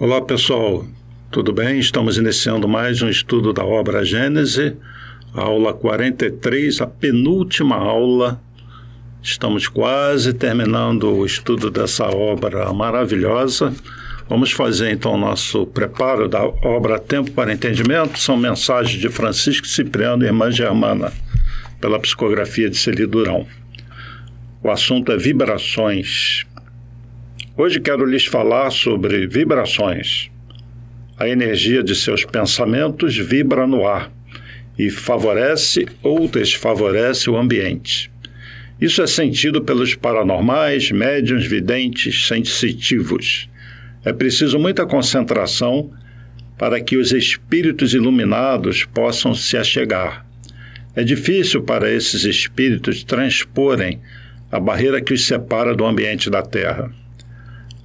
Olá pessoal, tudo bem? Estamos iniciando mais um estudo da obra Gênese, aula 43, a penúltima aula. Estamos quase terminando o estudo dessa obra maravilhosa. Vamos fazer então o nosso preparo da obra Tempo para Entendimento. São mensagens de Francisco Cipriano e Irmã Germana, pela psicografia de Celi Durão. O assunto é vibrações. Hoje quero lhes falar sobre vibrações. A energia de seus pensamentos vibra no ar e favorece ou desfavorece o ambiente. Isso é sentido pelos paranormais, médiuns, videntes, sensitivos. É preciso muita concentração para que os espíritos iluminados possam se achegar. É difícil para esses espíritos transporem a barreira que os separa do ambiente da Terra.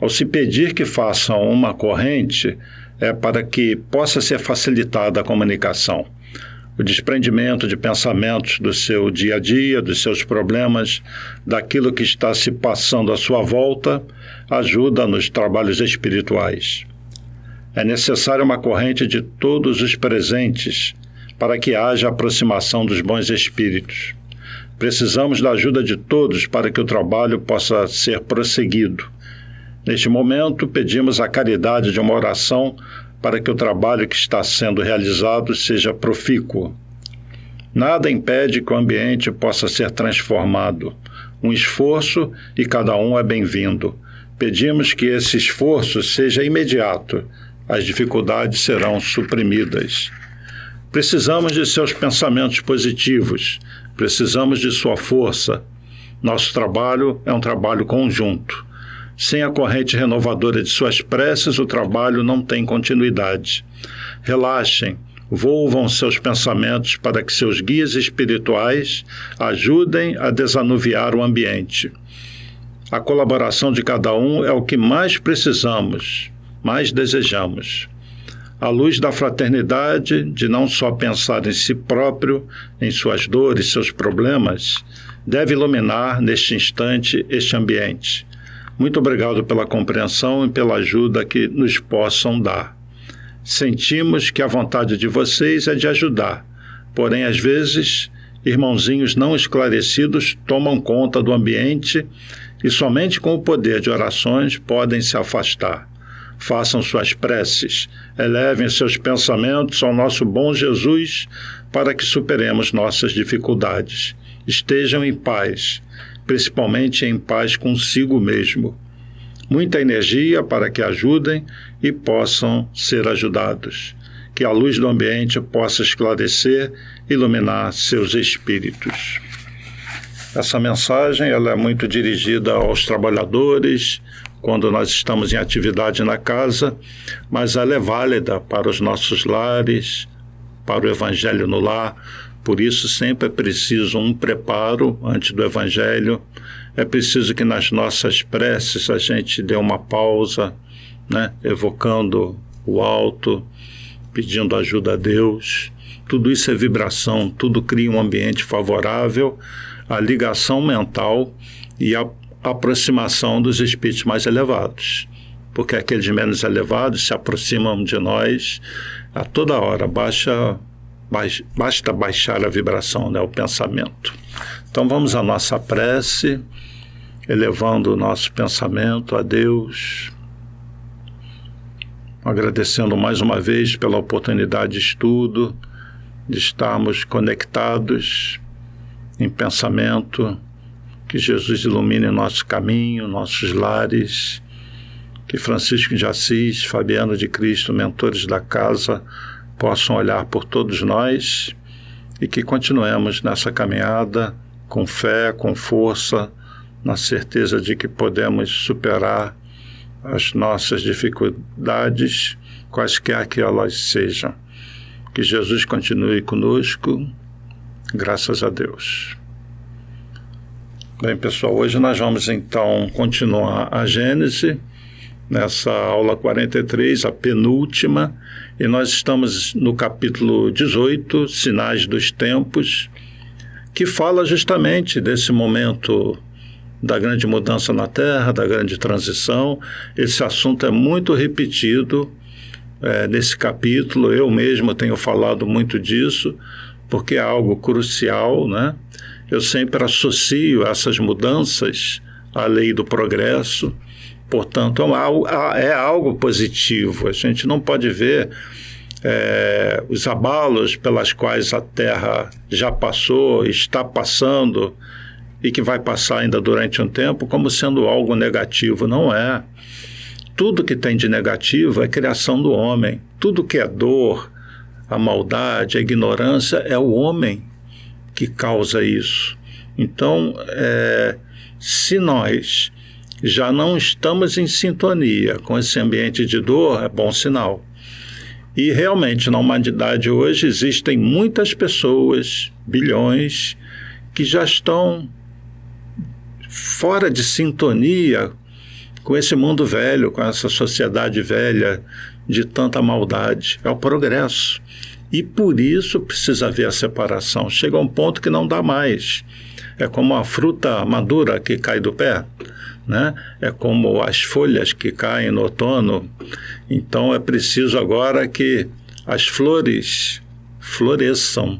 Ao se pedir que façam uma corrente, é para que possa ser facilitada a comunicação. O desprendimento de pensamentos do seu dia a dia, dos seus problemas, daquilo que está se passando à sua volta, ajuda nos trabalhos espirituais. É necessária uma corrente de todos os presentes para que haja aproximação dos bons espíritos. Precisamos da ajuda de todos para que o trabalho possa ser prosseguido. Neste momento, pedimos a caridade de uma oração para que o trabalho que está sendo realizado seja profícuo. Nada impede que o ambiente possa ser transformado. Um esforço e cada um é bem-vindo. Pedimos que esse esforço seja imediato. As dificuldades serão suprimidas. Precisamos de seus pensamentos positivos. Precisamos de sua força. Nosso trabalho é um trabalho conjunto. Sem a corrente renovadora de suas preces, o trabalho não tem continuidade. Relaxem, volvam seus pensamentos para que seus guias espirituais ajudem a desanuviar o ambiente. A colaboração de cada um é o que mais precisamos, mais desejamos. A luz da fraternidade, de não só pensar em si próprio, em suas dores, seus problemas, deve iluminar neste instante este ambiente. Muito obrigado pela compreensão e pela ajuda que nos possam dar. Sentimos que a vontade de vocês é de ajudar, porém, às vezes, irmãozinhos não esclarecidos tomam conta do ambiente e somente com o poder de orações podem se afastar. Façam suas preces, elevem seus pensamentos ao nosso bom Jesus para que superemos nossas dificuldades. Estejam em paz, principalmente em paz consigo mesmo. Muita energia para que ajudem e possam ser ajudados. Que a luz do ambiente possa esclarecer e iluminar seus espíritos. Essa mensagem ela é muito dirigida aos trabalhadores, quando nós estamos em atividade na casa, mas ela é válida para os nossos lares, para o Evangelho no lar. Por isso, sempre é preciso um preparo antes do Evangelho. É preciso que nas nossas preces a gente dê uma pausa, evocando o alto, pedindo ajuda a Deus. Tudo isso é vibração, tudo cria um ambiente favorável à ligação mental e à aproximação dos espíritos mais elevados. Porque aqueles menos elevados se aproximam de nós a toda hora, basta baixar a vibração, o pensamento. Então vamos à nossa prece, elevando o nosso pensamento a Deus, agradecendo mais uma vez pela oportunidade de estudo, de estarmos conectados em pensamento, que Jesus ilumine nosso caminho, nossos lares, que Francisco de Assis, Fabiano de Cristo, mentores da casa, possam olhar por todos nós e que continuemos nessa caminhada com fé, com força, na certeza de que podemos superar as nossas dificuldades, quaisquer que elas sejam. Que Jesus continue conosco, graças a Deus. Bem, pessoal, hoje nós vamos então continuar a Gênese, nessa aula 43, a penúltima, e nós estamos no capítulo 18, Sinais dos Tempos, que fala justamente desse momento da grande mudança na Terra, da grande transição. Esse assunto é muito repetido nesse capítulo. Eu mesmo tenho falado muito disso, porque é algo crucial, né? Eu sempre associo essas mudanças à lei do progresso. Portanto, é algo positivo. A gente não pode ver os abalos pelas quais a Terra já passou, está passando e que vai passar ainda durante um tempo como sendo algo negativo. Não é. Tudo que tem de negativo é criação do homem. Tudo que é dor, a maldade, a ignorância, é o homem que causa isso. Então, se nós já não estamos em sintonia com esse ambiente de dor, é bom sinal. E realmente na humanidade hoje existem muitas pessoas, bilhões, que já estão fora de sintonia com esse mundo velho, com essa sociedade velha de tanta maldade. É o progresso. E por isso precisa haver a separação. Chega a um ponto que não dá mais. É como a fruta madura que cai do pé, né? É como as folhas que caem no outono. Então é preciso agora que as flores floresçam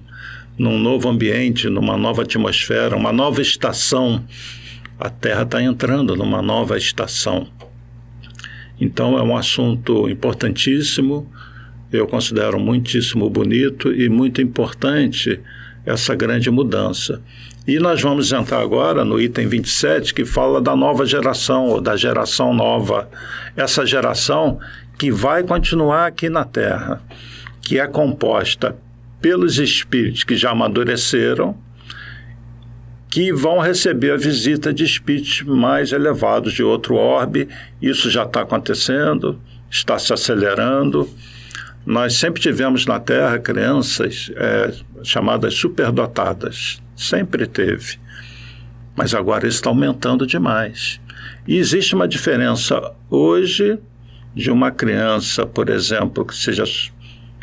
num novo ambiente, numa nova atmosfera, uma nova estação. A Terra está entrando numa nova estação. Então é um assunto importantíssimo, eu considero muitíssimo bonito e muito importante essa grande mudança. E nós vamos entrar agora no item 27, que fala da nova geração, ou da geração nova. Essa geração que vai continuar aqui na Terra, que é composta pelos espíritos que já amadureceram, que vão receber a visita de espíritos mais elevados de outro orbe. Isso já está acontecendo, está se acelerando. Nós sempre tivemos na Terra crianças chamadas superdotadas, sempre teve, mas agora isso está aumentando demais. E existe uma diferença hoje de uma criança, por exemplo, que seja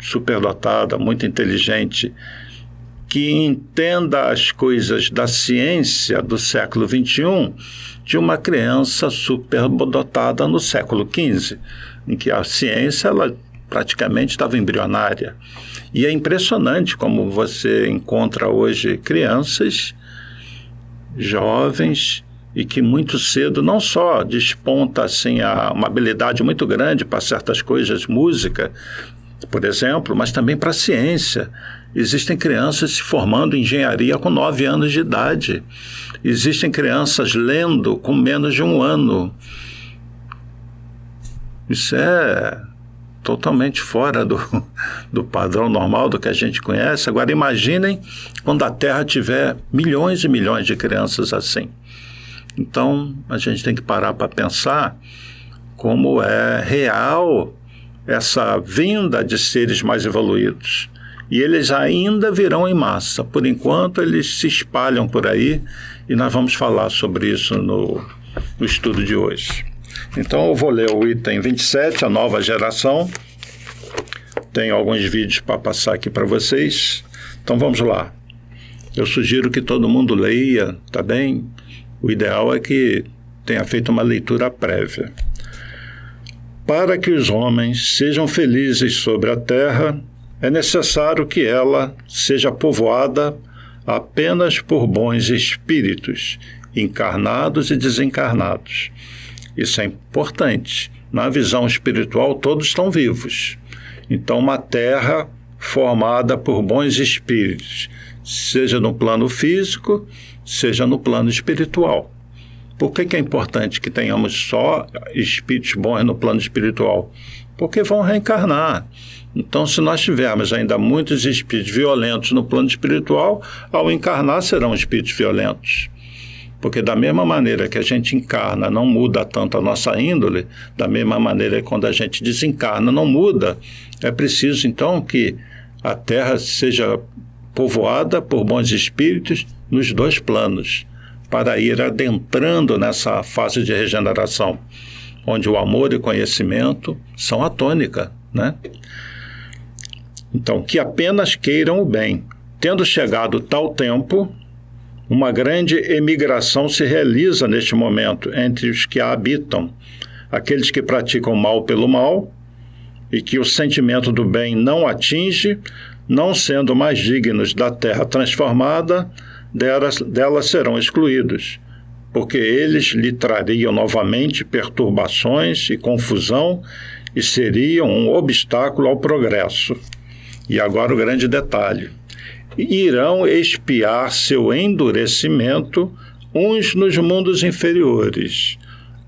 superdotada, muito inteligente, que entenda as coisas da ciência do século XXI, de uma criança superdotada no século XV, em que a ciência ela praticamente estava embrionária. E é impressionante como você encontra hoje crianças jovens e que muito cedo não só desponta assim, uma habilidade muito grande para certas coisas, música, por exemplo, mas também para a ciência. Existem crianças se formando em engenharia com 9 anos de idade. Existem crianças lendo com menos de 1 ano. Isso é totalmente fora do padrão normal, do que a gente conhece. Agora imaginem quando a Terra tiver milhões e milhões de crianças assim. Então a gente tem que parar para pensar como é real essa vinda de seres mais evoluídos. E eles ainda virão em massa. Por enquanto eles se espalham por aí e nós vamos falar sobre isso no estudo de hoje. Então eu vou ler o item 27, a nova geração. Tenho alguns vídeos para passar aqui para vocês. Então vamos lá. Eu sugiro que todo mundo leia, tá bem? O ideal é que tenha feito uma leitura prévia. Para que os homens sejam felizes sobre a terra, é necessário que ela seja povoada apenas por bons espíritos, encarnados e desencarnados. Isso é importante. Na visão espiritual, todos estão vivos. Então, uma terra formada por bons espíritos, seja no plano físico, seja no plano espiritual. Por que é importante que tenhamos só espíritos bons no plano espiritual? Porque vão reencarnar. Então, se nós tivermos ainda muitos espíritos violentos no plano espiritual, ao encarnar serão espíritos violentos. Porque da mesma maneira que a gente encarna não muda tanto a nossa índole, da mesma maneira que quando a gente desencarna não muda, é preciso então que a Terra seja povoada por bons espíritos nos 2 planos, para ir adentrando nessa fase de regeneração, onde o amor e o conhecimento são a tônica, né? Então, que apenas queiram o bem. Tendo chegado tal tempo, Uma grande emigração se realiza neste momento entre os que a habitam, aqueles que praticam mal pelo mal e que o sentimento do bem não atinge, não sendo mais dignos da terra transformada, dela serão excluídos, porque eles lhe trariam novamente perturbações e confusão e seriam um obstáculo ao progresso. E agora o grande detalhe: irão expiar seu endurecimento uns nos mundos inferiores,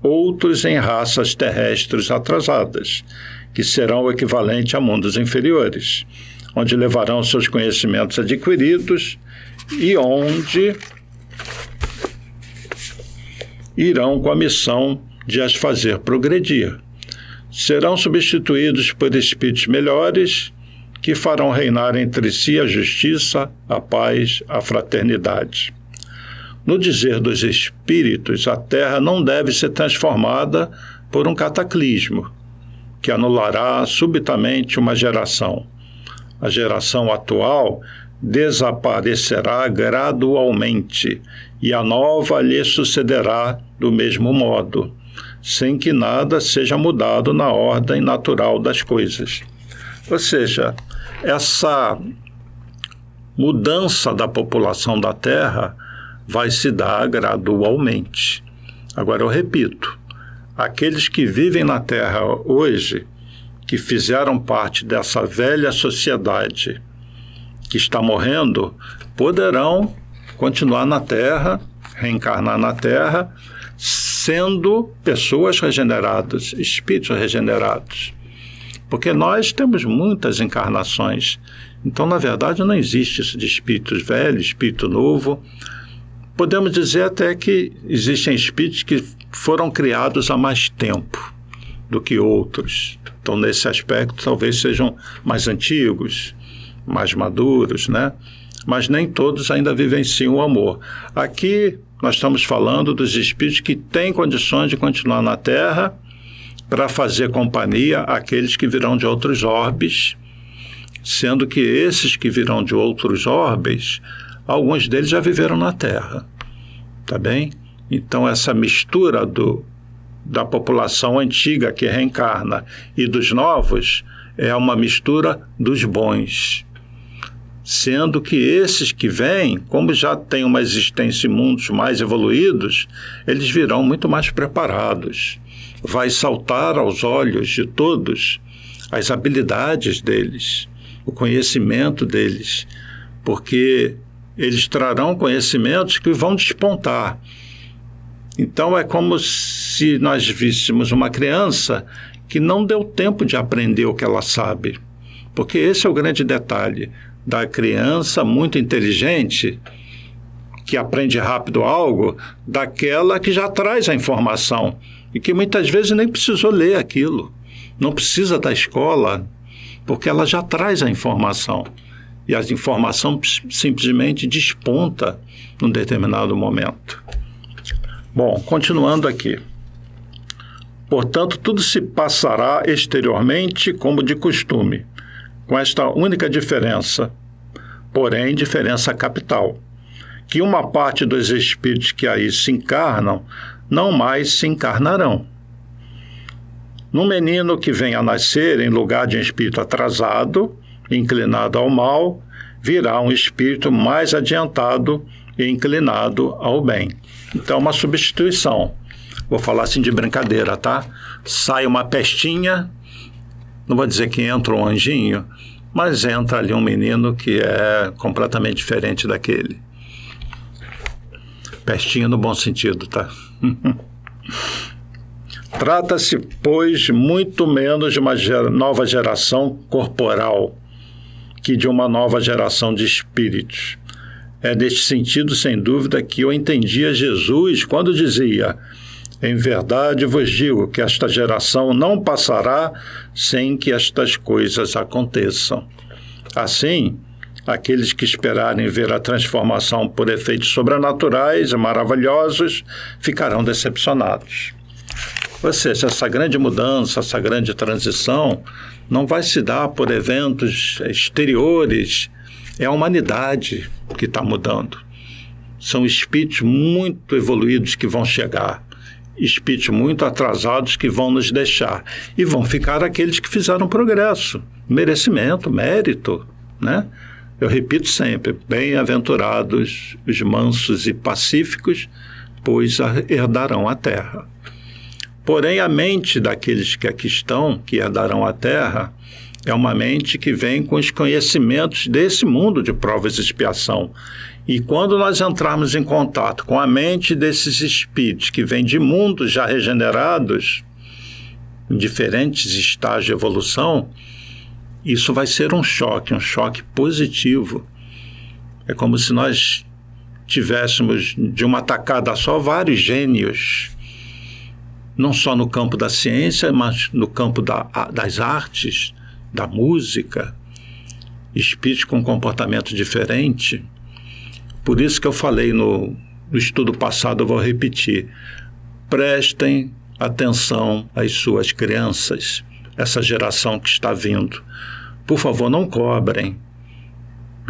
outros em raças terrestres atrasadas, que serão o equivalente a mundos inferiores, onde levarão seus conhecimentos adquiridos e onde irão com a missão de as fazer progredir. Serão substituídos por espíritos melhores, que farão reinar entre si a justiça, a paz, a fraternidade. No dizer dos espíritos, a Terra não deve ser transformada por um cataclismo, que anulará subitamente uma geração. A geração atual desaparecerá gradualmente e a nova lhe sucederá do mesmo modo, sem que nada seja mudado na ordem natural das coisas. Ou seja, essa mudança da população da Terra vai se dar gradualmente. Agora eu repito, aqueles que vivem na Terra hoje, que fizeram parte dessa velha sociedade que está morrendo, poderão continuar na Terra, reencarnar na Terra, sendo pessoas regeneradas, espíritos regenerados. Porque nós temos muitas encarnações. Então, na verdade, não existe isso de espíritos velhos, espírito novo. Podemos dizer até que existem espíritos que foram criados há mais tempo do que outros. Então, nesse aspecto, talvez sejam mais antigos, mais maduros, né? Mas nem todos ainda vivenciam o amor. Aqui, nós estamos falando dos espíritos que têm condições de continuar na Terra para fazer companhia àqueles que virão de outros orbes, sendo que esses que virão de outros orbes, alguns deles já viveram na Terra, tá bem? Então, essa mistura da população antiga que reencarna e dos novos é uma mistura dos bons, sendo que esses que vêm, como já têm uma existência em mundos mais evoluídos, eles virão muito mais preparados. Vai saltar aos olhos de todos as habilidades deles, o conhecimento deles, porque eles trarão conhecimentos que vão despontar. Então, é como se nós víssemos uma criança que não deu tempo de aprender o que ela sabe, porque esse é o grande detalhe da criança muito inteligente, que aprende rápido algo, daquela que já traz a informação e que muitas vezes nem precisou ler aquilo, não precisa da escola, porque ela já traz a informação e a informação simplesmente desponta num determinado momento. Bom, continuando aqui. Portanto, tudo se passará exteriormente como de costume, com esta única diferença, porém diferença capital, que uma parte dos espíritos que aí se encarnam não mais se encarnarão. No menino que vem a nascer em lugar de um espírito atrasado, inclinado ao mal, virá um espírito mais adiantado e inclinado ao bem. Então, uma substituição. Vou falar assim de brincadeira, tá? Sai uma pestinha, não vou dizer que entra um anjinho, mas entra ali um menino que é completamente diferente daquele. Pestinha no bom sentido, tá? Trata-se, pois, muito menos de uma nova geração corporal que de uma nova geração de espíritos. É neste sentido, sem dúvida, que eu entendia Jesus quando dizia: em verdade vos digo que esta geração não passará sem que estas coisas aconteçam. Assim, aqueles que esperarem ver a transformação por efeitos sobrenaturais e maravilhosos ficarão decepcionados. Ou seja, essa grande mudança, essa grande transição não vai se dar por eventos exteriores, é a humanidade que está mudando. são espíritos muito evoluídos que vão chegar, espíritos muito atrasados que vão nos deixar, e vão ficar aqueles que fizeram progresso, merecimento, mérito, né? Eu repito sempre, bem-aventurados os mansos e pacíficos, pois herdarão a terra. Porém, a mente daqueles que aqui estão, que herdarão a terra, é uma mente que vem com os conhecimentos desse mundo de provas e expiação. E quando nós entrarmos em contato com a mente desses espíritos que vêm de mundos já regenerados, em diferentes estágios de evolução, isso vai ser um choque positivo. É como se nós tivéssemos de uma tacada só vários gênios, não só no campo da ciência, mas no campo das artes, da música, espíritos com comportamento diferente. Por isso que eu falei no estudo passado, eu vou repetir, prestem atenção às suas crianças, essa geração que está vindo. Por favor, não cobrem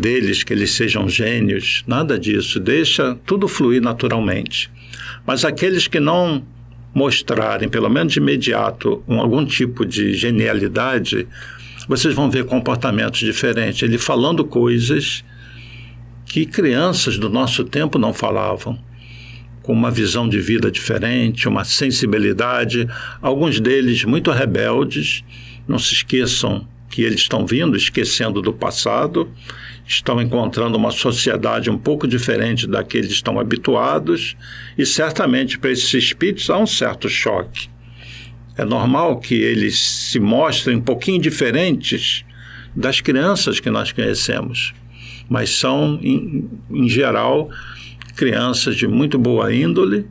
deles que eles sejam gênios, nada disso, deixa tudo fluir naturalmente. Mas aqueles que não mostrarem, pelo menos de imediato, algum tipo de genialidade, vocês vão ver comportamentos diferentes, ele falando coisas que crianças do nosso tempo não falavam, com uma visão de vida diferente, uma sensibilidade, alguns deles muito rebeldes. Não se esqueçam que eles estão vindo, esquecendo do passado, estão encontrando uma sociedade um pouco diferente da que eles estão habituados, e certamente para esses espíritos há um certo choque. É normal que eles se mostrem um pouquinho diferentes das crianças que nós conhecemos, mas são, em geral, crianças de muito boa índole,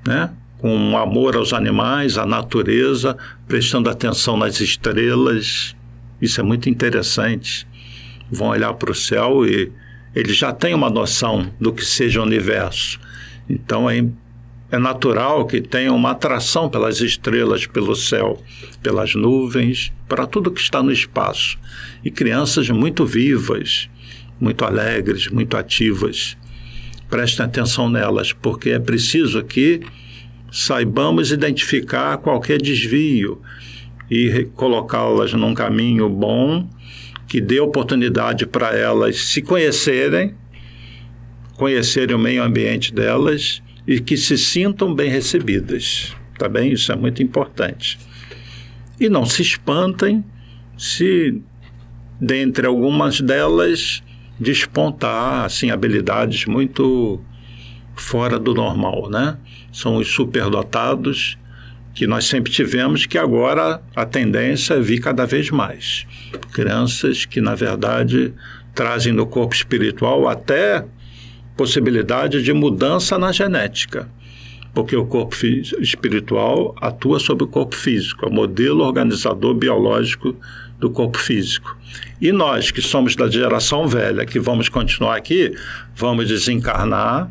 né? Com um amor aos animais, à natureza, prestando atenção nas estrelas. Isso é muito interessante. Vão olhar para o céu e eles já têm uma noção do que seja o universo. Então é natural que tenham uma atração pelas estrelas, pelo céu, pelas nuvens, para tudo que está no espaço. E crianças muito vivas, muito alegres, muito ativas. Prestem atenção nelas, porque é preciso que saibamos identificar qualquer desvio e colocá-las num caminho bom, que dê oportunidade para elas se conhecerem o meio ambiente delas e que se sintam bem recebidas, tá bem? Isso é muito importante. E não se espantem se, dentre algumas delas, despontar, assim, habilidades muito fora do normal, né? São os superdotados que nós sempre tivemos, que agora a tendência é vir cada vez mais. Crianças que, na verdade, trazem no corpo espiritual até possibilidade de mudança na genética, porque o corpo espiritual atua sobre o corpo físico, é o modelo organizador biológico do corpo físico. E nós, que somos da geração velha, que vamos continuar aqui, vamos desencarnar,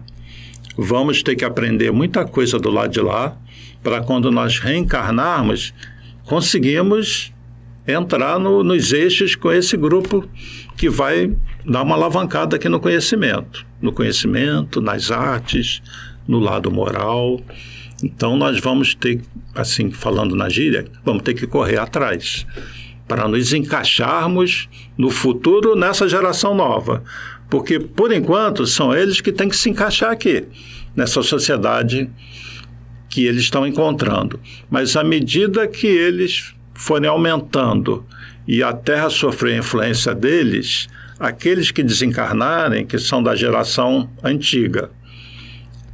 vamos ter que aprender muita coisa do lado de lá, para quando nós reencarnarmos, conseguimos entrar nos eixos com esse grupo que vai dar uma alavancada aqui no conhecimento, nas artes, no lado moral. Então nós vamos ter, assim, falando na gíria, vamos ter que correr atrás para nos encaixarmos no futuro nessa geração nova, porque por enquanto são eles que têm que se encaixar aqui nessa sociedade que eles estão encontrando. Mas à medida que eles forem aumentando e a Terra sofrer a influência deles, aqueles que desencarnarem, que são da geração antiga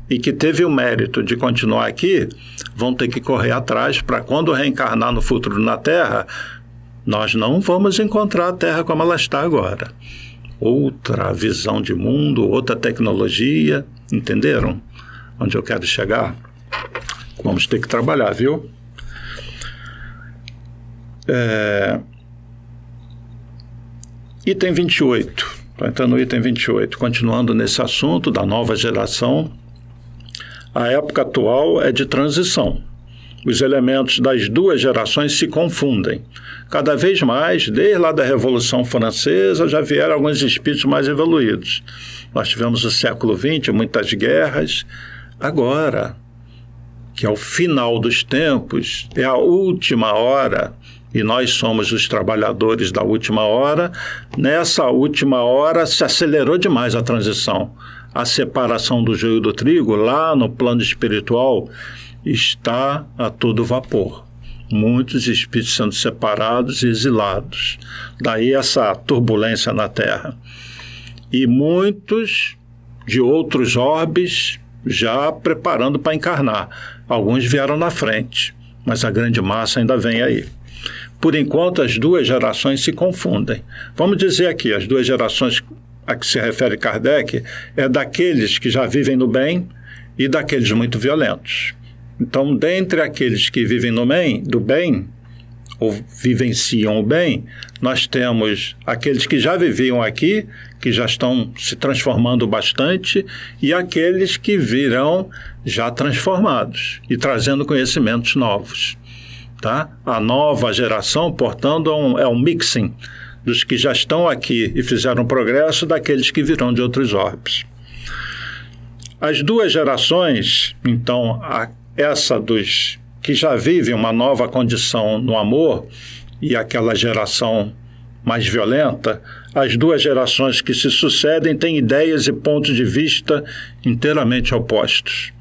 e que teve o mérito de continuar aqui, vão ter que correr atrás para quando reencarnar no futuro na Terra, nós não vamos encontrar a Terra como ela está agora. Outra visão de mundo, outra tecnologia, entenderam onde eu quero chegar? Vamos ter que trabalhar, viu? Item 28, estou entrando no item 28, continuando nesse assunto da nova geração. A época atual é de transição. os elementos das duas gerações se confundem. Cada vez mais, desde lá da Revolução Francesa, já vieram alguns espíritos mais evoluídos. Nós tivemos o século XX, muitas guerras. Agora, que é o final dos tempos, é a última hora, e nós somos os trabalhadores da última hora, nessa última hora se acelerou demais a transição. A separação do joio do trigo, lá no plano espiritual, está a todo vapor. Muitos espíritos sendo separados e exilados. Daí essa turbulência na Terra. E muitos de outros orbes já preparando para encarnar. Alguns vieram na frente, mas a grande massa ainda vem aí. Por enquanto, as duas gerações se confundem. Vamos dizer aqui, as duas gerações a que se refere Kardec é daqueles que já vivem no bem e daqueles muito violentos. Então, dentre aqueles que vivem do bem, ou vivenciam o bem, nós temos aqueles que já viviam aqui, que já estão se transformando bastante, e aqueles que virão já transformados e trazendo conhecimentos novos. Tá? A nova geração, portanto, é um mixing dos que já estão aqui e fizeram progresso daqueles que virão de outros orbes. As duas gerações, então, essa dos que já vivem uma nova condição no amor e aquela geração mais violenta, as duas gerações que se sucedem têm ideias e pontos de vista inteiramente opostos.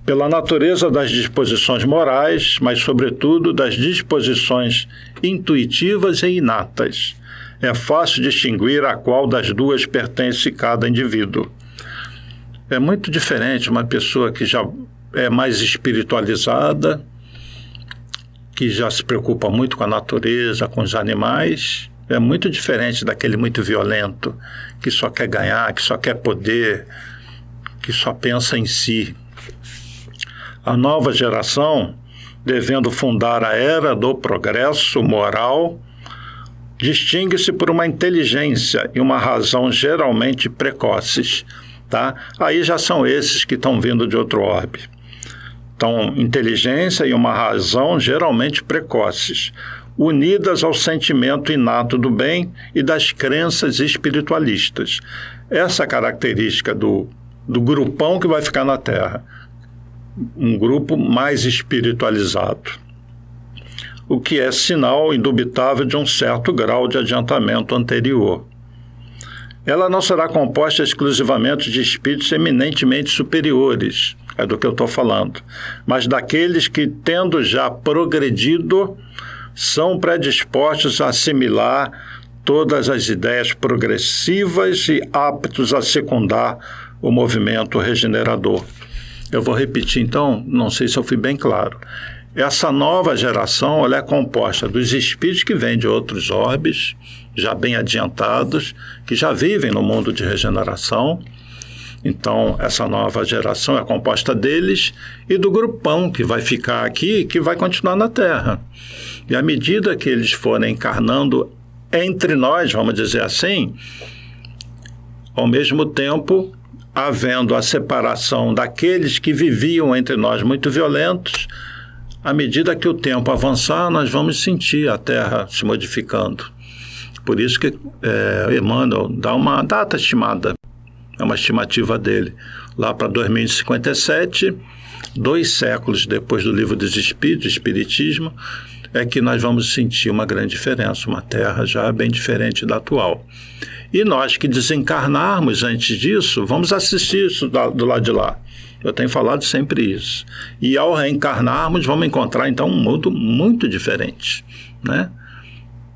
Pela natureza das disposições morais, mas, sobretudo, das disposições intuitivas e inatas. É fácil distinguir a qual das duas pertence cada indivíduo. É muito diferente uma pessoa que já é mais espiritualizada, que já se preocupa muito com a natureza, com os animais. É muito diferente daquele muito violento, que só quer ganhar, que só quer poder, que só pensa em si. A nova geração, devendo fundar a era do progresso moral, distingue-se por uma inteligência e uma razão geralmente precoces. Tá? Aí já são esses que estão vindo de outro orbe. Então, inteligência e uma razão geralmente precoces, unidas ao sentimento inato do bem e das crenças espiritualistas. Essa característica do grupão que vai ficar na Terra. Um grupo mais espiritualizado, o que é sinal indubitável de um certo grau de adiantamento anterior. Ela não será composta exclusivamente de espíritos eminentemente superiores, é do que eu estou falando, mas daqueles que, tendo já progredido, são predispostos a assimilar todas as ideias progressivas e aptos a secundar o movimento regenerador. Eu vou repetir, então, não sei se eu fui bem claro. Essa nova geração ela é composta dos espíritos que vêm de outros orbes, já bem adiantados, que já vivem no mundo de regeneração. Então, essa nova geração é composta deles e do grupão que vai ficar aqui e que vai continuar na Terra. E à medida que eles forem encarnando entre nós, vamos dizer assim, ao mesmo tempo, havendo a separação daqueles que viviam entre nós muito violentos, à medida que o tempo avançar, nós vamos sentir a Terra se modificando. Por isso que Emmanuel dá uma data estimada, é uma estimativa dele, lá para 2057, 2 séculos depois do Livro dos Espíritos, Espiritismo, é que nós vamos sentir uma grande diferença, uma Terra já bem diferente da atual. E nós que desencarnarmos antes disso, vamos assistir isso do lado de lá. Eu tenho falado sempre isso. E ao reencarnarmos, vamos encontrar, então, um mundo muito diferente, né?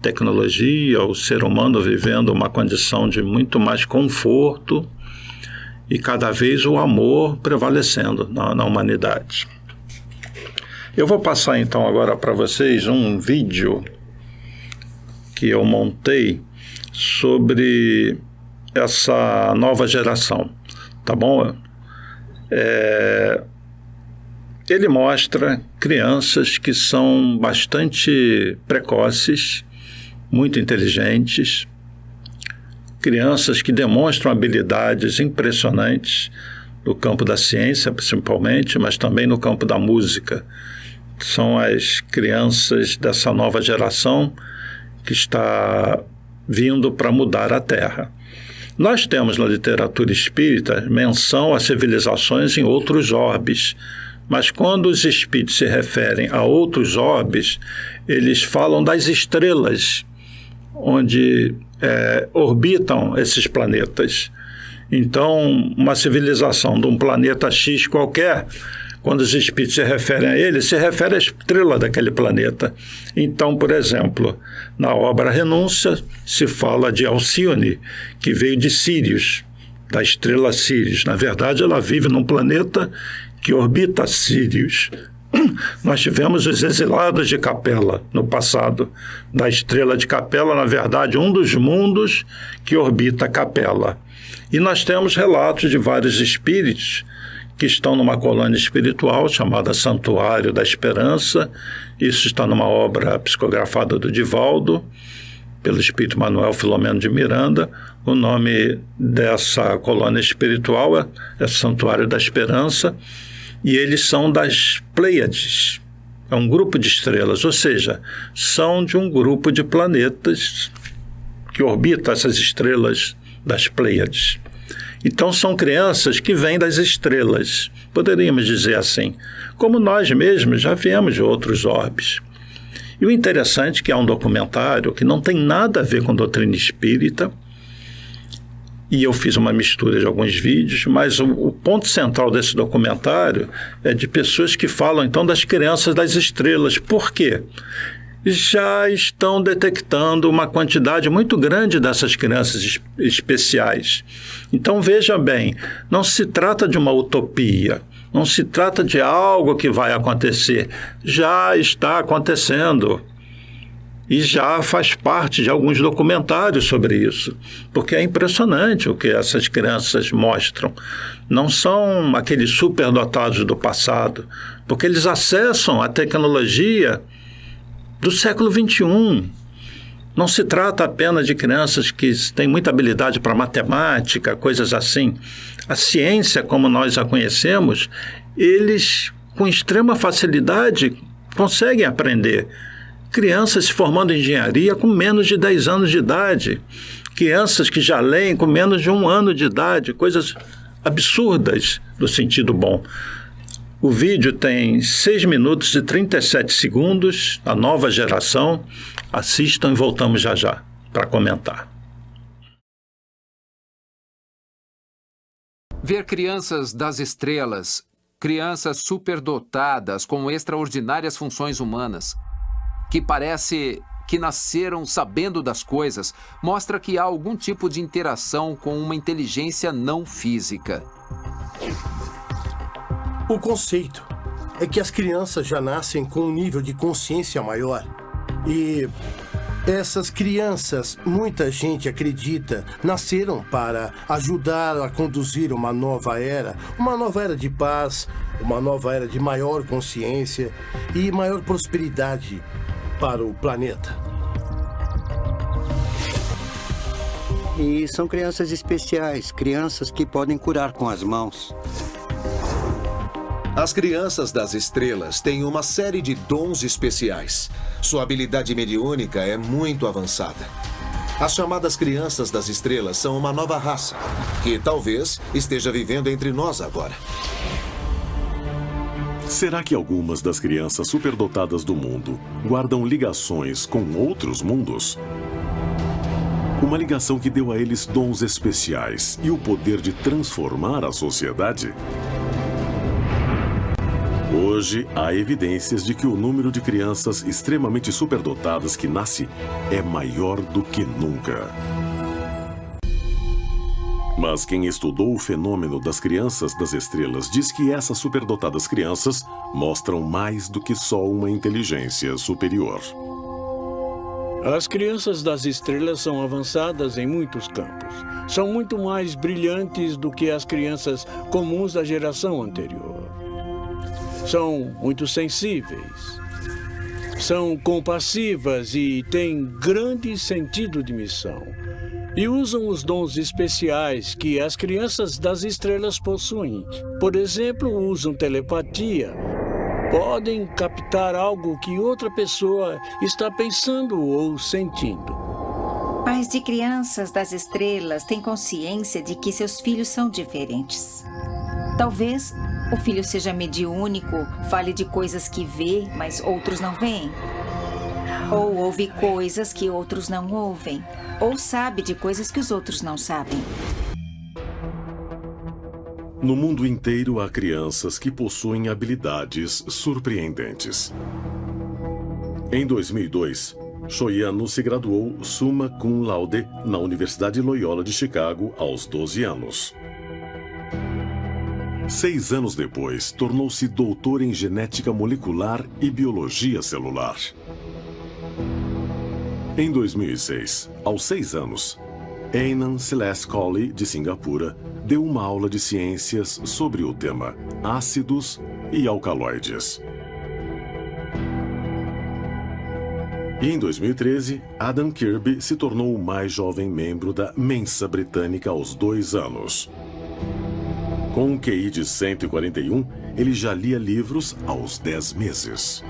Tecnologia, o ser humano vivendo uma condição de muito mais conforto e cada vez o amor prevalecendo na humanidade. Eu vou passar, então, agora para vocês um vídeo que eu montei sobre essa nova geração, tá bom? Ele mostra crianças que são bastante precoces, muito inteligentes, crianças que demonstram habilidades impressionantes no campo da ciência, principalmente, mas também no campo da música. São as crianças dessa nova geração que está vindo para mudar a Terra. Nós temos na literatura espírita menção a civilizações em outros orbes, mas quando os espíritos se referem a outros orbes, eles falam das estrelas onde orbitam esses planetas. Então, uma civilização de um planeta X qualquer, quando os espíritos se referem a ele, se refere à estrela daquele planeta. Então, por exemplo, na obra Renúncia, se fala de Alcione, que veio de Sírius, da estrela Sírius. Na verdade, ela vive num planeta que orbita Sírius. Nós tivemos os exilados de Capela no passado. Da estrela de Capela, na verdade, um dos mundos que orbita Capela. E nós temos relatos de vários espíritos que estão numa colônia espiritual chamada Santuário da Esperança. Isso está numa obra psicografada do Divaldo, pelo espírito Manuel Filomeno de Miranda. O nome dessa colônia espiritual é Santuário da Esperança, e eles são das Pleiades. É um grupo de estrelas, ou seja, são de um grupo de planetas que orbita essas estrelas das Pleiades. Então, são crianças que vêm das estrelas, poderíamos dizer assim, como nós mesmos já viemos de outros orbes. E o interessante é que há um documentário que não tem nada a ver com doutrina espírita, e eu fiz uma mistura de alguns vídeos, mas o ponto central desse documentário é de pessoas que falam, então, das crianças das estrelas. Por quê? Já estão detectando uma quantidade muito grande dessas crianças especiais. Então, veja bem, não se trata de uma utopia, não se trata de algo que vai acontecer, já está acontecendo. E já faz parte de alguns documentários sobre isso, porque é impressionante o que essas crianças mostram. Não são aqueles superdotados do passado, porque eles acessam a tecnologia do século XXI. Não se trata apenas de crianças que têm muita habilidade para matemática, coisas assim. A ciência, como nós a conhecemos, eles, com extrema facilidade, conseguem aprender. Crianças se formando em engenharia com menos de 10 anos de idade. Crianças que já leem com menos de 1 ano de idade. Coisas absurdas no sentido bom. O vídeo tem 6 minutos e 37 segundos, a nova geração. Assistam e voltamos já já para comentar. Ver crianças das estrelas, crianças superdotadas com extraordinárias funções humanas, que parece que nasceram sabendo das coisas, mostra que há algum tipo de interação com uma inteligência não física. O conceito é que as crianças já nascem com um nível de consciência maior. E essas crianças, muita gente acredita, nasceram para ajudar a conduzir uma nova era de paz, uma nova era de maior consciência e maior prosperidade para o planeta. E são crianças especiais, crianças que podem curar com as mãos. As crianças das estrelas têm uma série de dons especiais. Sua habilidade mediúnica é muito avançada. As chamadas crianças das estrelas são uma nova raça, que talvez esteja vivendo entre nós agora. Será que algumas das crianças superdotadas do mundo guardam ligações com outros mundos? Uma ligação que deu a eles dons especiais e o poder de transformar a sociedade? Hoje, há evidências de que o número de crianças extremamente superdotadas que nasce é maior do que nunca. Mas quem estudou o fenômeno das crianças das estrelas diz que essas superdotadas crianças mostram mais do que só uma inteligência superior. As crianças das estrelas são avançadas em muitos campos. São muito mais brilhantes do que as crianças comuns da geração anterior. São muito sensíveis. São compassivas e têm grande sentido de missão. E usam os dons especiais que as crianças das estrelas possuem. Por exemplo, usam telepatia, podem captar algo que outra pessoa está pensando ou sentindo. Pais de crianças das estrelas têm consciência de que seus filhos são diferentes. Talvez o filho seja mediúnico, fale de coisas que vê, mas outros não veem. Ou ouve coisas que outros não ouvem. Ou sabe de coisas que os outros não sabem. No mundo inteiro há crianças que possuem habilidades surpreendentes. Em 2002, Shoyano se graduou summa cum laude na Universidade Loyola de Chicago aos 12 anos. 6 anos depois, tornou-se doutor em genética molecular e biologia celular. Em 2006, aos 6 anos, Anand Celeste Colley, de Singapura, deu uma aula de ciências sobre o tema ácidos e alcaloides. E em 2013, Adam Kirby se tornou o mais jovem membro da Mensa Britânica aos 2 anos. Com um QI de 141, ele já lia livros aos 10 meses.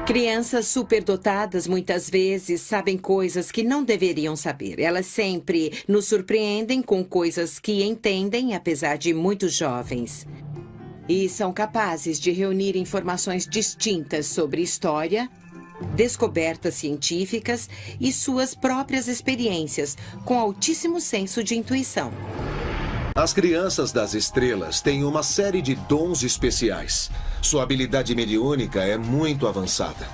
Crianças superdotadas muitas vezes sabem coisas que não deveriam saber. Elas sempre nos surpreendem com coisas que entendem, apesar de muito jovens. E são capazes de reunir informações distintas sobre história, descobertas científicas e suas próprias experiências, com altíssimo senso de intuição. As crianças das estrelas têm uma série de dons especiais. Sua habilidade mediúnica é muito avançada.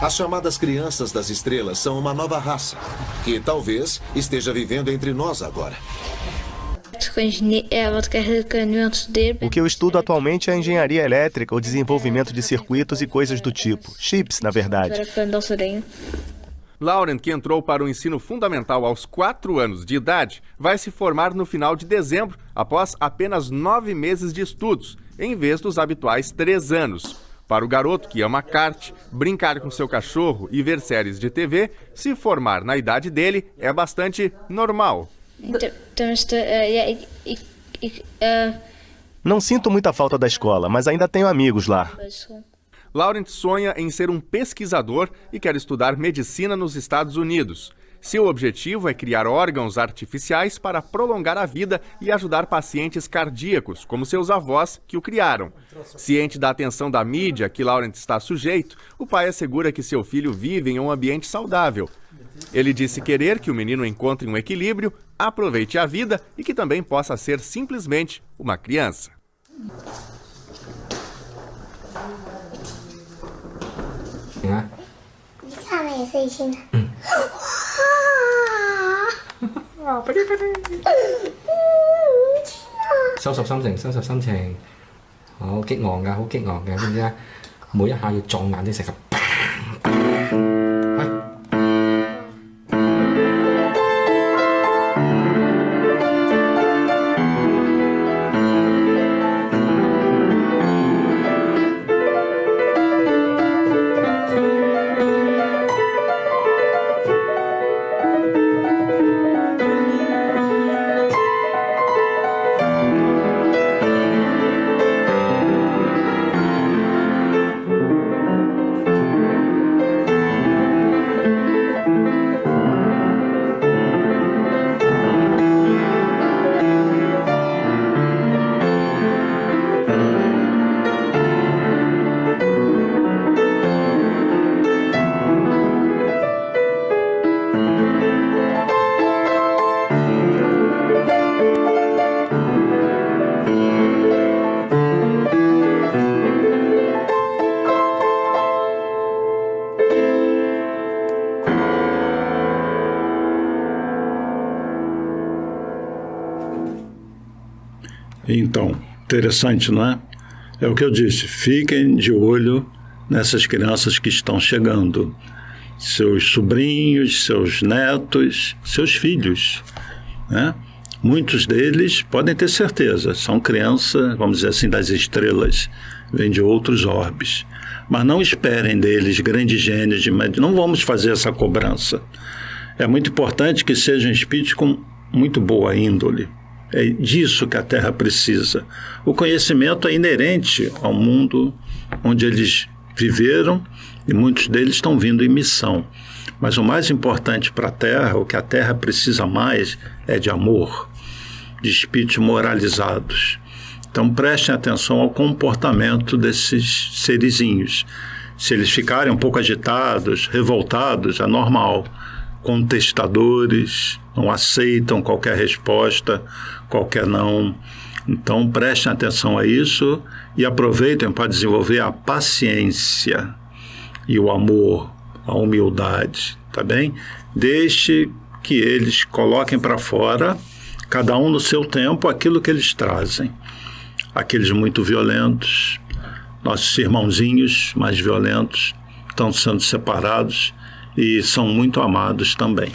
As chamadas crianças das estrelas são uma nova raça, que talvez esteja vivendo entre nós agora. O que eu estudo atualmente é engenharia elétrica, o desenvolvimento de circuitos e coisas do tipo. Chips, na verdade. Lauren, que entrou para o ensino fundamental aos 4 anos de idade, vai se formar no final de dezembro, após apenas 9 meses de estudos, em vez dos habituais 3 anos. Para o garoto que ama kart, brincar com seu cachorro e ver séries de TV, se formar na idade dele é bastante normal. Não sinto muita falta da escola, mas ainda tenho amigos lá. Laurent sonha em ser um pesquisador e quer estudar medicina nos Estados Unidos. Seu objetivo é criar órgãos artificiais para prolongar a vida e ajudar pacientes cardíacos, como seus avós que o criaram. Ciente da atenção da mídia que Laurent está sujeito, o pai assegura que seu filho vive em um ambiente saudável. Ele disse querer que o menino encontre um equilíbrio, aproveite a vida e que também possa ser simplesmente uma criança. Então, interessante, não é? É o que eu disse, fiquem de olho nessas crianças que estão chegando. Seus sobrinhos, seus netos, seus filhos, né? Muitos deles, podem ter certeza, são crianças, vamos dizer assim, das estrelas, vêm de outros orbes. Mas não esperem deles grandes gênios, não vamos fazer essa cobrança. É muito importante que sejam espíritos com muito boa índole, É disso que a Terra precisa. O conhecimento é inerente ao mundo onde eles viveram e muitos deles estão vindo em missão. Mas o mais importante para a Terra, o que a Terra precisa mais, é de amor, de espíritos moralizados. Então prestem atenção ao comportamento desses serizinhos. Se eles ficarem um pouco agitados, revoltados, é normal. Contestadores, não aceitam qualquer resposta, qualquer não. Então prestem atenção a isso e aproveitem para desenvolver a paciência e o amor, a humildade, tá bem? Deixe que eles coloquem para fora, cada um no seu tempo, aquilo que eles trazem. Aqueles muito violentos, nossos irmãozinhos mais violentos, estão sendo separados e são muito amados também.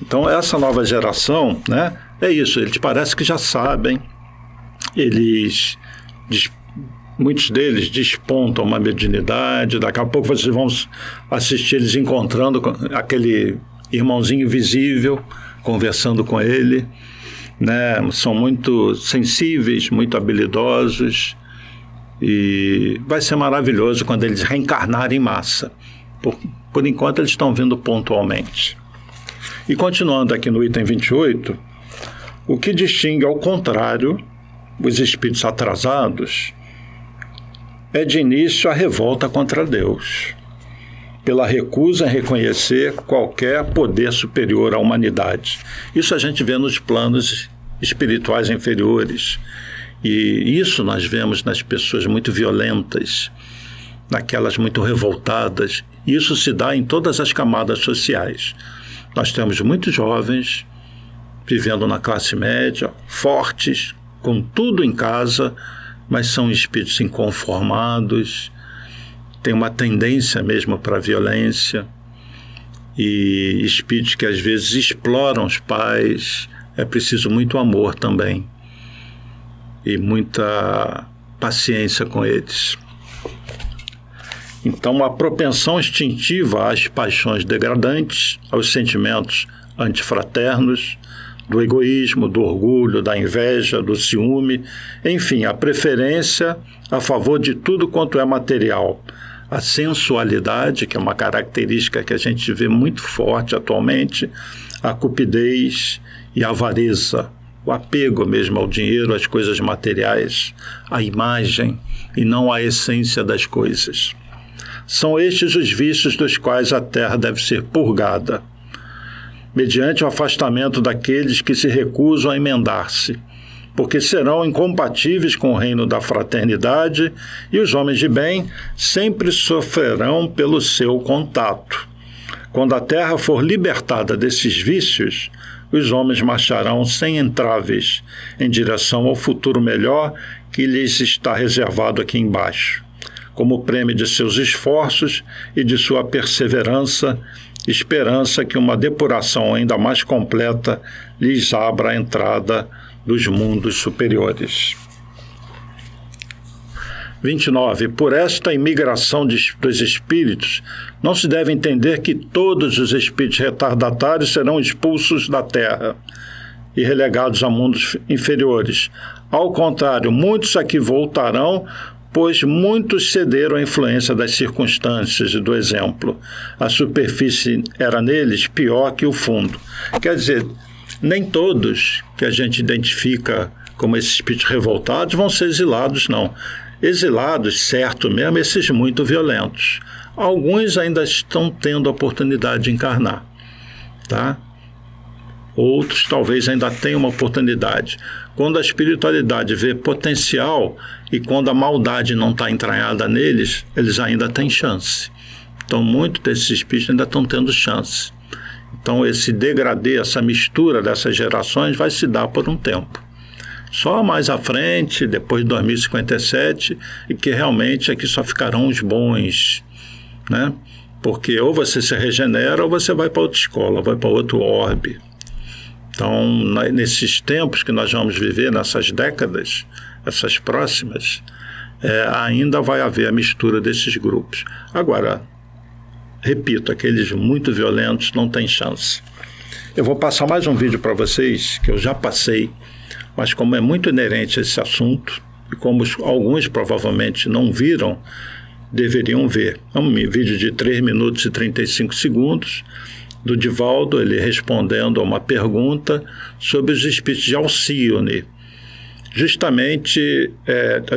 Então, essa nova geração, né, é isso, eles parecem que já sabem, muitos deles despontam uma mediunidade, daqui a pouco vocês vão assistir eles encontrando aquele irmãozinho visível, conversando com ele, né? São muito sensíveis, muito habilidosos, e vai ser maravilhoso quando eles reencarnarem em massa. Por enquanto eles estão vindo pontualmente. E continuando aqui no item 28, o que distingue ao contrário os espíritos atrasados é de início a revolta contra Deus, pela recusa em reconhecer qualquer poder superior à humanidade. Isso a gente vê nos planos espirituais inferiores. E isso nós vemos nas pessoas muito violentas, naquelas muito revoltadas. Isso se dá em todas as camadas sociais. Nós temos muitos jovens vivendo na classe média, fortes, com tudo em casa, mas são espíritos inconformados, têm uma tendência mesmo para a violência, e espíritos que às vezes exploram os pais. É preciso muito amor também e muita paciência com eles. Então, a propensão instintiva às paixões degradantes, aos sentimentos antifraternos, do egoísmo, do orgulho, da inveja, do ciúme, enfim, a preferência a favor de tudo quanto é material. A sensualidade, que é uma característica que a gente vê muito forte atualmente, a cupidez e a avareza, o apego mesmo ao dinheiro, às coisas materiais, à imagem e não à essência das coisas. São estes os vícios dos quais a terra deve ser purgada, mediante o afastamento daqueles que se recusam a emendar-se, porque serão incompatíveis com o reino da fraternidade e os homens de bem sempre sofrerão pelo seu contato. Quando a terra for libertada desses vícios, os homens marcharão sem entraves em direção ao futuro melhor que lhes está reservado aqui embaixo, como prêmio de seus esforços e de sua perseverança, esperança que uma depuração ainda mais completa lhes abra a entrada dos mundos superiores. 29. Por esta imigração dos espíritos, não se deve entender que todos os espíritos retardatários serão expulsos da terra e relegados a mundos inferiores. Ao contrário, muitos aqui voltarão, pois muitos cederam à influência das circunstâncias e do exemplo. A superfície era neles pior que o fundo. Quer dizer, nem todos que a gente identifica como esses espíritos revoltados vão ser exilados, não. Exilados, certo mesmo, esses muito violentos. Alguns ainda estão tendo a oportunidade de encarnar, tá? Outros talvez ainda tenham uma oportunidade. Quando a espiritualidade vê potencial e quando a maldade não está entranhada neles, eles ainda têm chance. Então, muitos desses espíritos ainda estão tendo chance. Então, esse degradê, essa mistura dessas gerações vai se dar por um tempo. Só mais à frente, depois de 2057, e que realmente aqui só ficarão os bons, né? Porque ou você se regenera ou você vai para outra escola, vai para outro orbe. Então, nesses tempos que nós vamos viver, nessas décadas, essas próximas, ainda vai haver a mistura desses grupos. Agora, repito, aqueles muito violentos não têm chance. Eu vou passar mais um vídeo para vocês, que eu já passei, mas como é muito inerente a esse assunto, e como alguns provavelmente não viram, deveriam ver. É um vídeo de 3 minutos e 35 segundos, do Divaldo, ele respondendo a uma pergunta sobre os espíritos de Alcione. Justamente,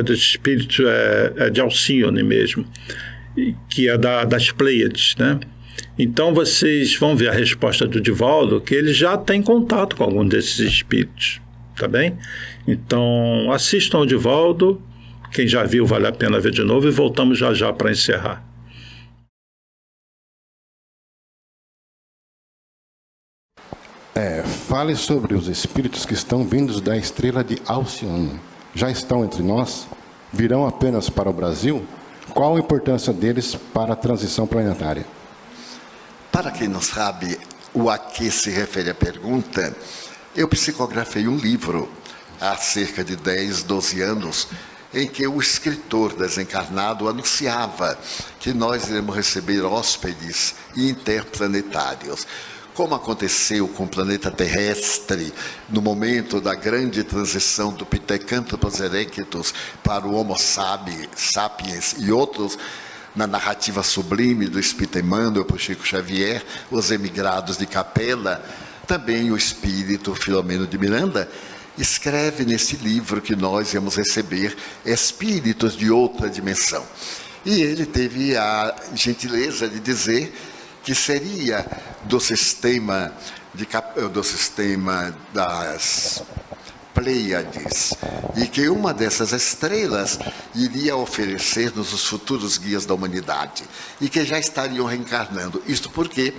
dos espíritos de Alcione mesmo, que é das Pleiades, né? Então vocês vão ver a resposta do Divaldo, que ele já tem contato com algum desses espíritos, tá bem? Então assistam o Divaldo, quem já viu vale a pena ver de novo, e voltamos já para encerrar. Fale sobre os espíritos que estão vindos da estrela de Alcione. Já estão entre nós? Virão apenas para o Brasil? Qual a importância deles para a transição planetária? Para quem não sabe a que se refere a pergunta, eu psicografei um livro há cerca de 10, 12 anos, em que o escritor desencarnado anunciava que nós iremos receber hóspedes interplanetários. Como aconteceu com o planeta terrestre no momento da grande transição do Pithecanthropus erectus para o Homo sapiens e outros, na narrativa sublime do Espírito Emmanuel por Chico Xavier, Os Emigrados de Capela, também o espírito Filomeno de Miranda escreve nesse livro que nós íamos receber espíritos de outra dimensão. E ele teve a gentileza de dizer que seria do sistema das Pleiades, e que uma dessas estrelas iria oferecer-nos os futuros guias da humanidade, e que já estariam reencarnando. Isto porque,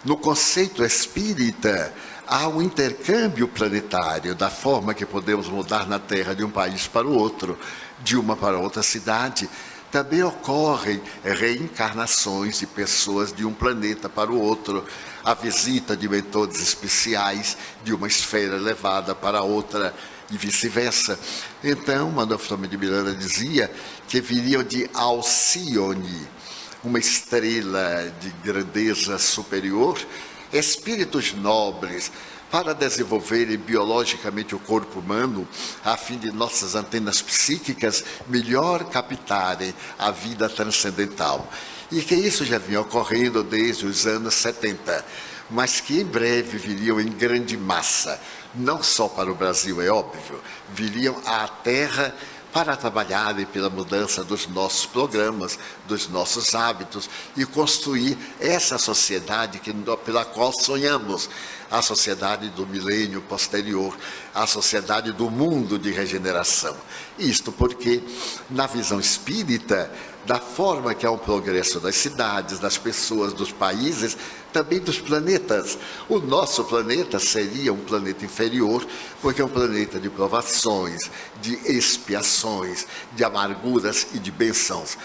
no conceito espírita, há um intercâmbio planetário, da forma que podemos mudar na Terra de um país para o outro, de uma para outra cidade. Também ocorrem reencarnações de pessoas de um planeta para o outro, a visita de mentores especiais de uma esfera elevada para outra e vice-versa. Então, Manuel Filomeno de Miranda dizia que viriam de Alcione, uma estrela de grandeza superior, espíritos nobres, para desenvolverem biologicamente o corpo humano, a fim de nossas antenas psíquicas melhor captarem a vida transcendental. E que isso já vinha ocorrendo desde os anos 70, mas que em breve viriam em grande massa, não só para o Brasil, é óbvio, viriam à Terra para trabalharem pela mudança dos nossos programas, dos nossos hábitos e construir essa sociedade pela qual sonhamos, a sociedade do milênio posterior, a sociedade do mundo de regeneração. Isto porque, na visão espírita, da forma que há um progresso das cidades, das pessoas, dos países, também dos planetas. O nosso planeta seria um planeta inferior, porque é um planeta de provações, de expiações, de amarguras e de bênçãos.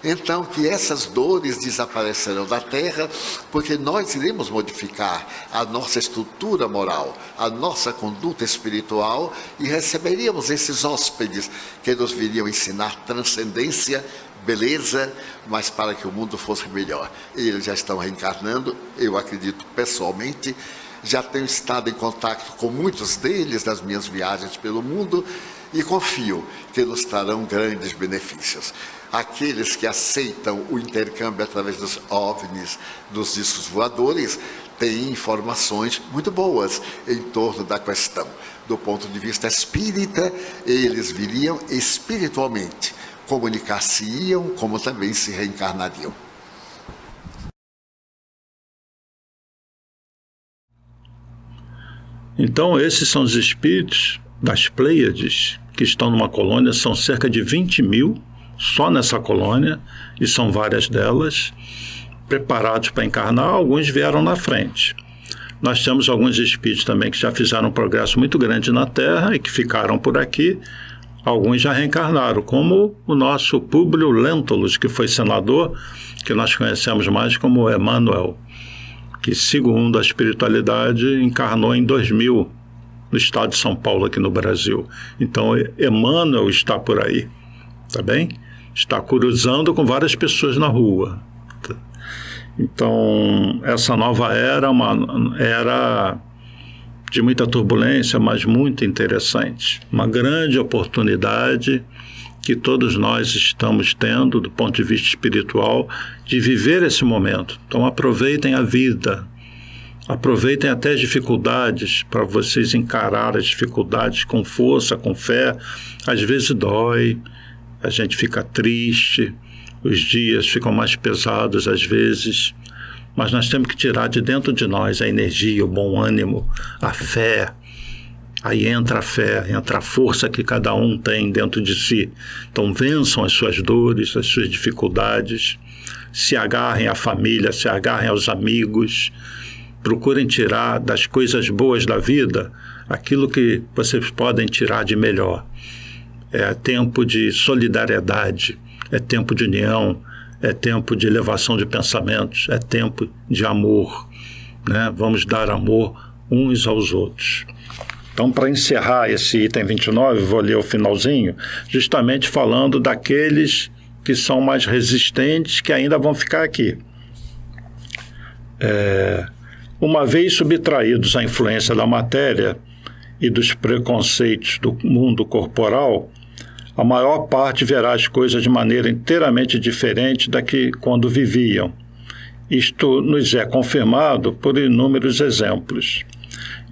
Então, que essas dores desaparecerão da Terra, porque nós iremos modificar a nossa estrutura moral, a nossa conduta espiritual, e receberíamos esses hóspedes que nos viriam ensinar transcendência, beleza, mas para que o mundo fosse melhor. Eles já estão reencarnando, eu acredito pessoalmente, já tenho estado em contato com muitos deles nas minhas viagens pelo mundo e confio que nos trarão grandes benefícios. Aqueles que aceitam o intercâmbio através dos OVNIs, dos discos voadores, têm informações muito boas em torno da questão. Do ponto de vista espírita, eles viriam espiritualmente, comunicar-se-iam, como também se reencarnariam. Então, esses são os espíritos das Pleiades, que estão numa colônia, são cerca de 20 mil, só nessa colônia, e são várias delas, preparados para encarnar. Alguns vieram na frente. Nós temos alguns espíritos também que já fizeram um progresso muito grande na Terra e que ficaram por aqui. Alguns já reencarnaram, como o nosso Públio Lentulus, que foi senador, que nós conhecemos mais como Emmanuel, que, segundo a espiritualidade, encarnou em 2000, no estado de São Paulo, aqui no Brasil. Então, Emmanuel está por aí, tá bem? Está cruzando com várias pessoas na rua. Então, essa nova era uma era de muita turbulência, mas muito interessante. Uma grande oportunidade que todos nós estamos tendo, do ponto de vista espiritual, de viver esse momento. Então, aproveitem a vida, aproveitem até as dificuldades, para vocês encarar as dificuldades com força, com fé. Às vezes dói, a gente fica triste, os dias ficam mais pesados às vezes, mas nós temos que tirar de dentro de nós a energia, o bom ânimo, a fé. Aí entra a fé, entra a força que cada um tem dentro de si. Então vençam as suas dores, as suas dificuldades, se agarrem à família, se agarrem aos amigos, procurem tirar das coisas boas da vida aquilo que vocês podem tirar de melhor. É tempo de solidariedade, é tempo de união, é tempo de elevação de pensamentos, é tempo de amor, né? Vamos dar amor uns aos outros. Então, para encerrar esse item 29, vou ler o finalzinho, justamente falando daqueles que são mais resistentes, que ainda vão ficar aqui. Uma vez subtraídos à influência da matéria e dos preconceitos do mundo corporal, a maior parte verá as coisas de maneira inteiramente diferente da que quando viviam. Isto nos é confirmado por inúmeros exemplos.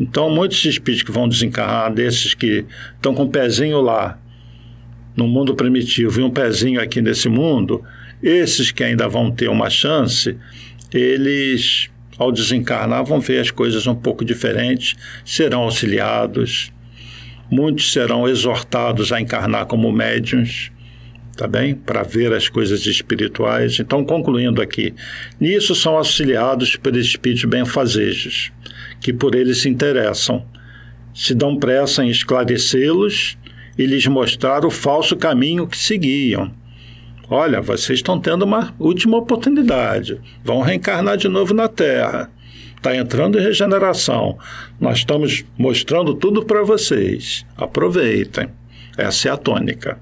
Então, muitos espíritos que vão desencarnar, desses que estão com um pezinho lá, no mundo primitivo, e um pezinho aqui nesse mundo, esses que ainda vão ter uma chance, eles, ao desencarnar, vão ver as coisas um pouco diferentes, serão auxiliados, muitos serão exortados a encarnar como médiuns, tá bem? Para ver as coisas espirituais. Então, concluindo aqui, nisso são auxiliados por espíritos benfazejos, que por eles se interessam, se dão pressa em esclarecê-los e lhes mostrar o falso caminho que seguiam. Olha, vocês estão tendo uma última oportunidade, vão reencarnar de novo na Terra, está entrando em regeneração, nós estamos mostrando tudo para vocês, aproveitem, essa é a tônica.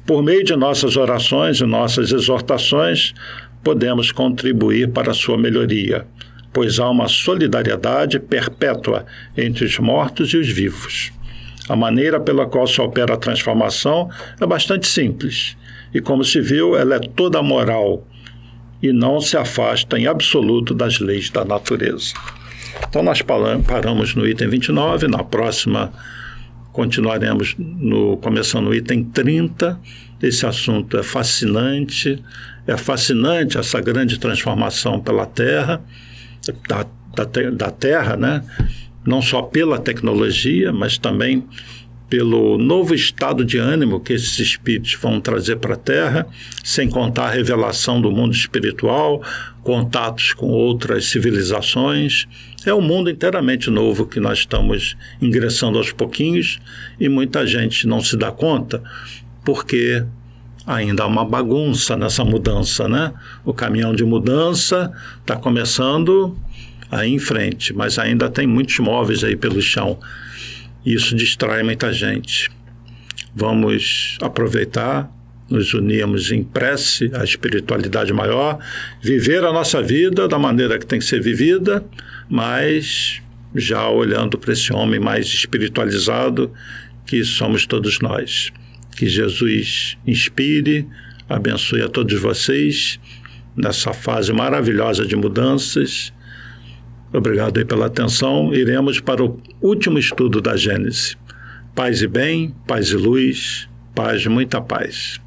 Por meio de nossas orações e nossas exortações, podemos contribuir para a sua melhoria, pois há uma solidariedade perpétua entre os mortos e os vivos. A maneira pela qual se opera a transformação é bastante simples, e como se viu, ela é toda moral e não se afasta em absoluto das leis da natureza. Então nós paramos no item 29, na próxima continuaremos começando no item 30. Esse assunto é fascinante essa grande transformação pela Terra, da Terra, né? Não só pela tecnologia, mas também pelo novo estado de ânimo que esses espíritos vão trazer para a Terra, sem contar a revelação do mundo espiritual, contatos com outras civilizações. É um mundo inteiramente novo que nós estamos ingressando aos pouquinhos e muita gente não se dá conta porque ainda há uma bagunça nessa mudança, né? O caminhão de mudança está começando aí em frente, mas ainda tem muitos móveis aí pelo chão. Isso distrai muita gente. Vamos aproveitar, nos unirmos em prece à espiritualidade maior, viver a nossa vida da maneira que tem que ser vivida, mas já olhando para esse homem mais espiritualizado que somos todos nós. Que Jesus inspire, abençoe a todos vocês nessa fase maravilhosa de mudanças. Obrigado aí pela atenção. Iremos para o último estudo da Gênese. Paz e bem, paz e luz, paz, muita paz.